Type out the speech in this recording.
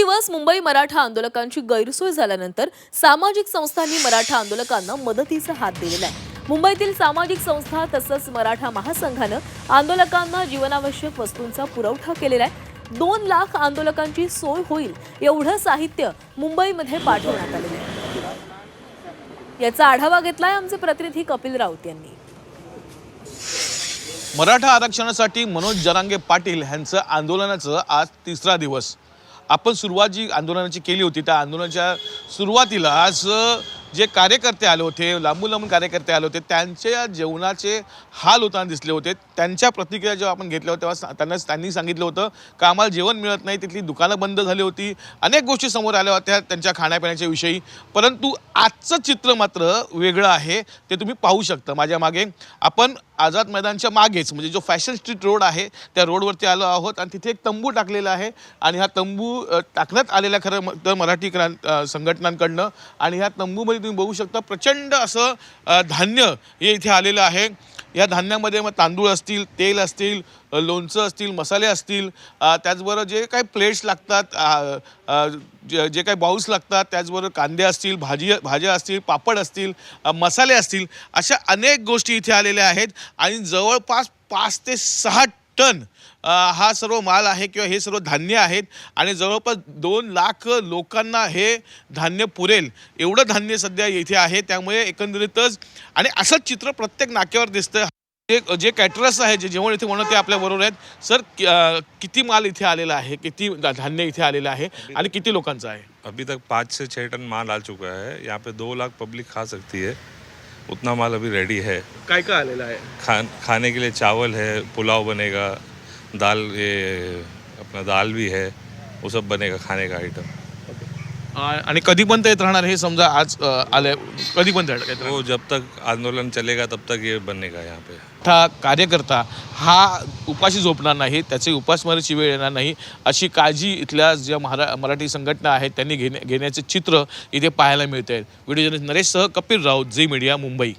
दिवस मुंबई मराठा आंदोलकांची गैरसोय झाल्यानंतर सामाजिक संस्थांनी मराठा आंदोलकांना मदतीचा हात दिलेला आहे। मुंबईतील सामाजिक संस्था तसंच मराठा महासंघानं आंदोलकांना जीवनावश्यक वस्तूंचा पुरवठा केलेला आहे। 2 लाख आंदोलकांची सोय होईल एवढं साहित्य मुंबईमध्ये पाठवण्यात आलेलं आहे। याचा आढावा घेतलाय आमचे प्रतिनिधी कपिल राऊत यांनी। मराठा आरक्षणासाठी मनोज जरांगे पाटील यांचं आंदोलनाचं आज 3रा दिवस। आपण सुरुवात जी आंदोलनाची केली होती त्या आंदोलनाच्या सुरुवातीला आज जे कार्यकर्ते आले होते, लांबून कार्यकर्ते आले होते, त्यांच्या जेवणाचे हाल होताना दिसले होते। त्यांच्या प्रतिक्रिया जेव्हा आपण घेतल्या होत्या तेव्हा त्यांनी सांगितलं होतं की आम्हाला जेवण मिळत नाही, तिथली दुकानं बंद झाली होती, अनेक गोष्टी समोर आल्या होत्या त्यांच्या खाण्यापिण्याच्या विषयी। परंतु आजचं चित्र मात्र वेगळं आहे, ते तुम्ही पाहू शकता माझ्या मागे। आपण आझाद मैदानच्या मागेच म्हणजे जो फॅशन स्ट्रीट रोड आहे त्या रोडवरती आलो आहोत आणि तिथे एक तंबू टाकलेला आहे आणि हा तंबू टाकण्यात आलेला खरं तर मराठी संघटनांकडनं। आणि ह्या तंबूमध्ये तुम्ही बघू शकता प्रचंड असं धान्य हे इथे आलेलं आहे। या धान्यामध्ये मग तांदूळ असतील, तेल असतील, लोणचं असतील, मसाले असतील, त्याचबरोबर जे काही प्लेट्स लागतात, जे काही बाउल्स लागतात, त्याचबरोबर कांदे असतील, भाज्या असतील, पापड असतील, मसाले असतील, अशा अनेक गोष्टी इथे आलेल्या आहेत। आणि जवळपास 5 ते 6 टन हा सर्व माल आहे किंवा हे सर्व धान्य आहेत आणि जवळपास 2 लाख लोकांना हे धान्य पुरेल एवढं धान्य सध्या इथे आहे। त्यामुळे एकंदरीतच आणि असंच चित्र प्रत्येक नाक्यावर दिसतं। जे कॅटरर्स आहे जे जेवण इथे बनवते आपल्या बरोबर आहेत। सर, किती माल इथे आलेला आहे, किती धान्य इथे आलेलं आहे आणि किती लोकांचं आहे? अभी तक 5 से 6 टन माल आ चुका है। यहाँ पे 2 लाख पब्लिक खा सकती है, उतना माल अभी रेडी है। काय काय आलेला आहे? खाने के लिए चावल है, पुलाव बनेगा, दाल, ये अपना दाल भी है, वो सब बनेगा खाने का आइटम। आणि कधीपर्यंत येत राहणार हे? समजा आज आले, कधीपर्यंत येत? वो जब तक आंदोलन चलेगा तब तक ये बनेगा यहाँ पे। हा कार्यकर्ता हा उपाशी झोपणार नाही, त्याचे उपासमारीची वेळ येणार नाही अशी काळजी इथल्या ज्या मराठी संघटना आहेत त्यांनी घेण्याचे चित्र इथे पाहायला मिळते। व्हिडिओ जर्नलिस्ट नरेश सह कपिल राऊत, झी मीडिया, मुंबई।